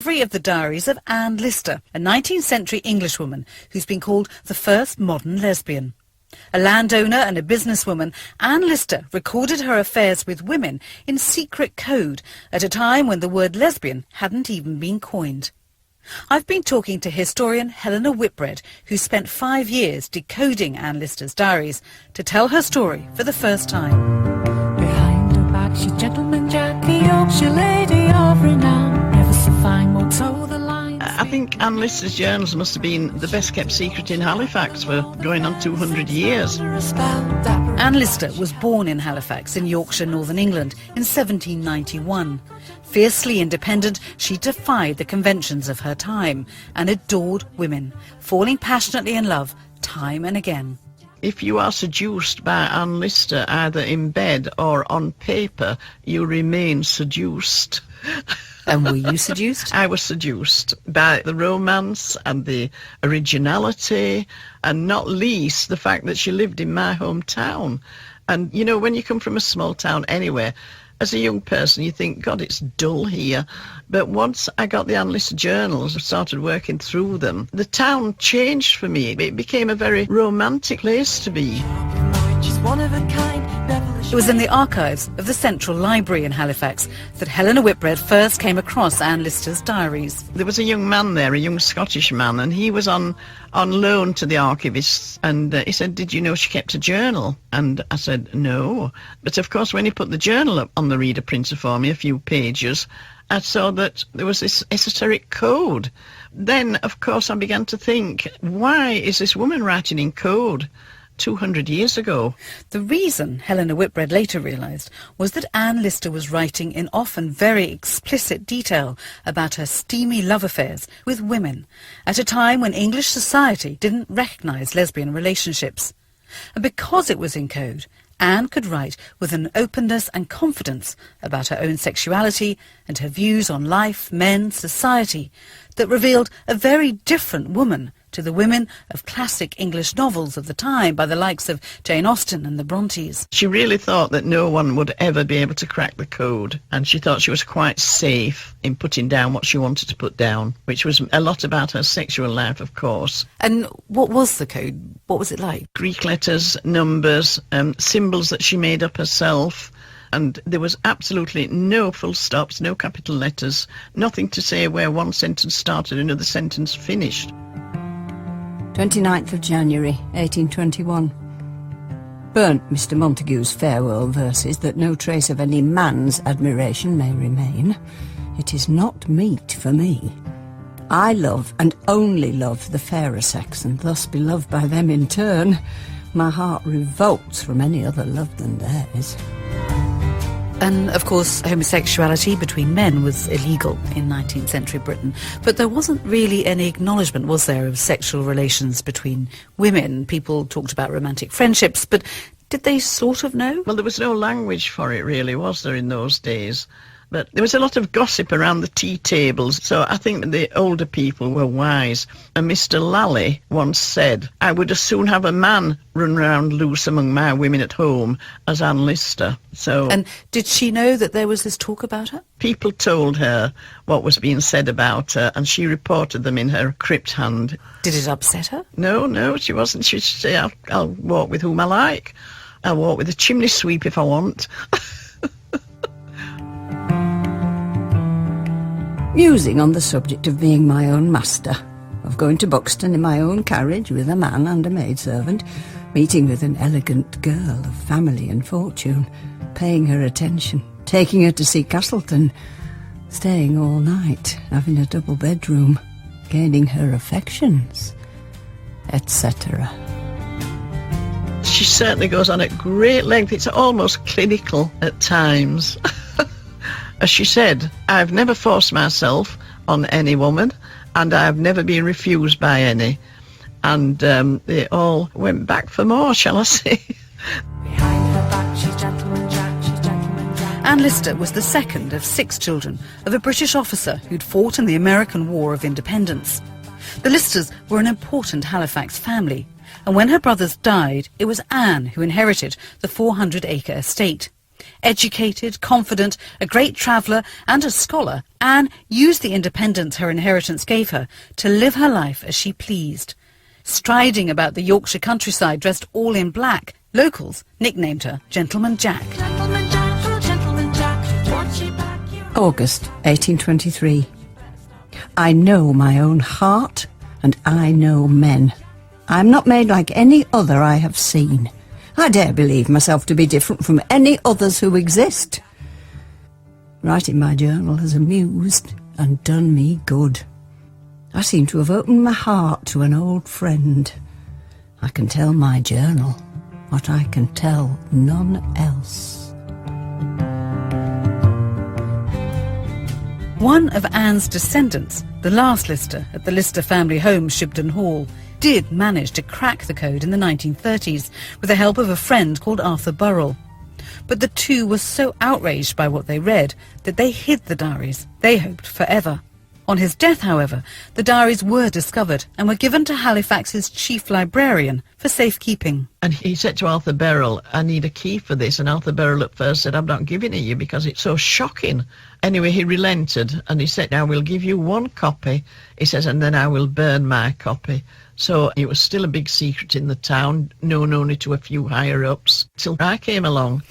Of the diaries of Anne Lister, a 19th century Englishwoman who's been called the first modern lesbian. A landowner and a businesswoman, Anne Lister recorded her affairs with women in secret code at a time when the word lesbian hadn't even been coined. I've been talking to historian Helena Whitbread, who spent 5 years decoding Anne Lister's diaries to tell her story for the first time. Behind her back, she's Gentleman Jack, a Yorkshire lady of renown. I think Anne Lister's journals must have been the best kept secret in Halifax for going on 200 years. Anne Lister was born in Halifax in Yorkshire, Northern England in 1791. Fiercely independent, she defied the conventions of her time and adored women, falling passionately in love time and again. If you are seduced by Anne Lister, either in bed or on paper, you remain seduced. And were you seduced? I was seduced by the romance and the originality, and not least the fact that she lived in my hometown. And, you know, when you come from a small town anywhere, as a young person, you think, God, it's dull here. But once I got the Anne Lister journals and started working through them, the town changed for me. It became a very romantic place to be. It was in the archives of the Central Library in Halifax that Helena Whitbread first came across Anne Lister's diaries. There was a young man there, a young Scottish man, and he was on loan to the archivists, and he said, "Did you know she kept a journal?" And I said, "No." But of course, when he put the journal up on the reader printer for me, a few pages, I saw that there was this esoteric code. Then, of course, I began to think, why is this woman writing in code 200 years ago? The reason, Helena Whitbread later realised, was that Anne Lister was writing in often very explicit detail about her steamy love affairs with women at a time when English society didn't recognise lesbian relationships. And because it was in code, Anne could write with an openness and confidence about her own sexuality and her views on life, men, society, that revealed a very different woman to the women of classic English novels of the time by the likes of Jane Austen and the Brontes. She really thought that no one would ever be able to crack the code, and she thought she was quite safe in putting down what she wanted to put down, which was a lot about her sexual life, of course. And what was the code? What was it like? Greek letters, numbers, symbols that she made up herself. And there was absolutely no full stops, no capital letters, nothing to say where one sentence started and another sentence finished. 29th of January, 1821. Burnt Mr. Montague's farewell verses, that no trace of any man's admiration may remain. It is not meet for me. I love, and only love, the fairer sex, and thus be loved by them in turn. My heart revolts from any other love than theirs. And, of course, homosexuality between men was illegal in 19th century Britain. But there wasn't really any acknowledgement, was there, of sexual relations between women? People talked about romantic friendships, but did they sort of know? Well, there was no language for it, really, was there, in those days? But there was a lot of gossip around the tea tables, so I think the older people were wise. And Mr. Lally once said, "I would as soon have a man run round loose among my women at home as Anne Lister." So, and did she know that there was this talk about her? People told her what was being said about her, and she reported them in her crypt hand. Did it upset her? No, she wasn't. She'd say, I'll walk with whom I like. I'll walk with a chimney sweep if I want. Musing on the subject of being my own master, of going to Buxton in my own carriage with a man and a maidservant, meeting with an elegant girl of family and fortune, paying her attention, taking her to see Castleton, staying all night, having a double bedroom, gaining her affections, etc. She certainly goes on at great length. It's almost clinical at times. As she said, "I've never forced myself on any woman, and I've never been refused by any." And they all went back for more, shall I say. Behind her back, she's Gentleman Jack, she's Gentleman Jack. Anne Lister was the second of 6 children of a British officer who'd fought in the American War of Independence. The Listers were an important Halifax family, and when her brothers died, it was Anne who inherited the 400-acre estate. Educated, confident, a great traveller and a scholar, Anne used the independence her inheritance gave her to live her life as she pleased. Striding about the Yorkshire countryside dressed all in black, locals nicknamed her Gentleman Jack. Gentleman Jack, oh Gentleman Jack, what's she back you? August 1823. I know my own heart, and I know men. I am not made like any other I have seen. I dare believe myself to be different from any others who exist. Writing my journal has amused and done me good. I seem to have opened my heart to an old friend. I can tell my journal what I can tell none else. One of Anne's descendants, the last Lister at the Lister family home, Shibden Hall, did manage to crack the code in the 1930s with the help of a friend called Arthur Burrell. But the two were so outraged by what they read that they hid the diaries, they hoped forever. On his death, however, the diaries were discovered and were given to Halifax's chief librarian for safekeeping. And he said to Arthur Burrell, I need a key for this. And Arthur Burrell at first said, I'm not giving it you because it's so shocking. Anyway, he relented and he said, I will give you one copy. He says, and then I will burn my copy. So it was still a big secret in the town, known only to a few higher-ups, till I came along.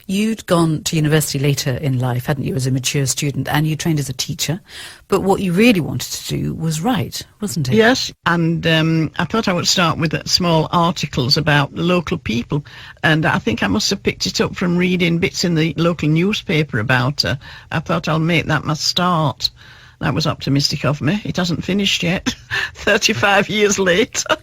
You'd gone to university later in life, hadn't you, as a mature student, and you trained as a teacher. But what you really wanted to do was write, wasn't it? Yes, and I thought I would start with small articles about the local people. And I think I must have picked it up from reading bits in the local newspaper about her. I thought I'll make that my start. That was optimistic of me. It hasn't finished yet, 35 years later.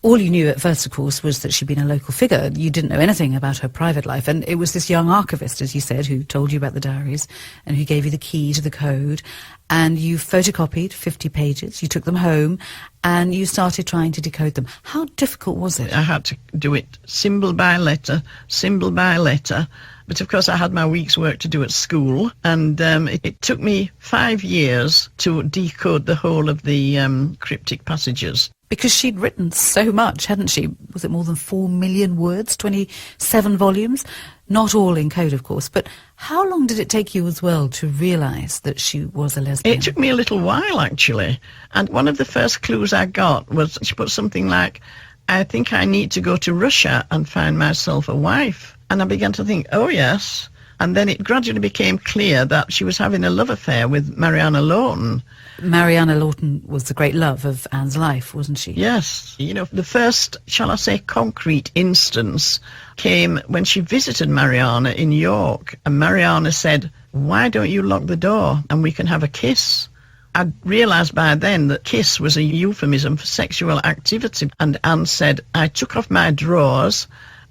All you knew at first, of course, was that she'd been a local figure. You didn't know anything about her private life. And it was this young archivist, as you said, who told you about the diaries and who gave you the key to the code. And you photocopied 50 pages. You took them home and you started trying to decode them. How difficult was it? I had to do it symbol by letter, symbol by letter. But of course I had my week's work to do at school, and it took me 5 years to decode the whole of the cryptic passages. Because she'd written so much, hadn't she? Was it more than 4 million words, 27 volumes? Not all in code, of course, but how long did it take you as well to realise that she was a lesbian? It took me a little while, actually. And one of the first clues I got was she put something like, I think I need to go to Russia and find myself a wife. And I began to think, oh, yes. And then it gradually became clear that she was having a love affair with Mariana Lawton. Mariana Lawton was the great love of Anne's life, wasn't she? Yes. You know, the first, shall I say, concrete instance came when she visited Mariana in York. And Mariana said, why don't you lock the door and we can have a kiss? I realised by then that kiss was a euphemism for sexual activity. And Anne said, I took off my drawers,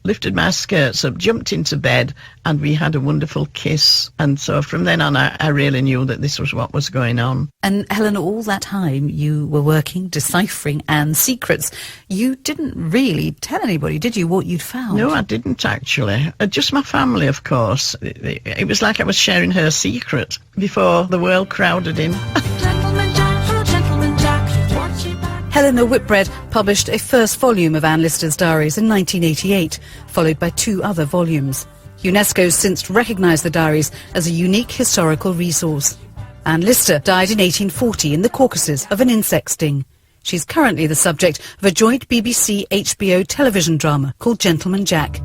lifted my skirts up, jumped into bed, and we had a wonderful kiss. And so from then on, I really knew that this was what was going on. And Helena, all that time you were working, deciphering Anne's secrets. You didn't really tell anybody, did you, what you'd found? No, I didn't actually. Just my family, of course. It was like I was sharing her secret before the world crowded in. Gentleman Jack, oh Gentleman Jack, what's she back? Helena Whitbread published a first volume of Anne Lister's diaries in 1988, followed by 2 other volumes. UNESCO's since recognised the diaries as a unique historical resource. Anne Lister died in 1840 in the Caucasus of an insect sting. She's currently the subject of a joint BBC-HBO television drama called Gentleman Jack.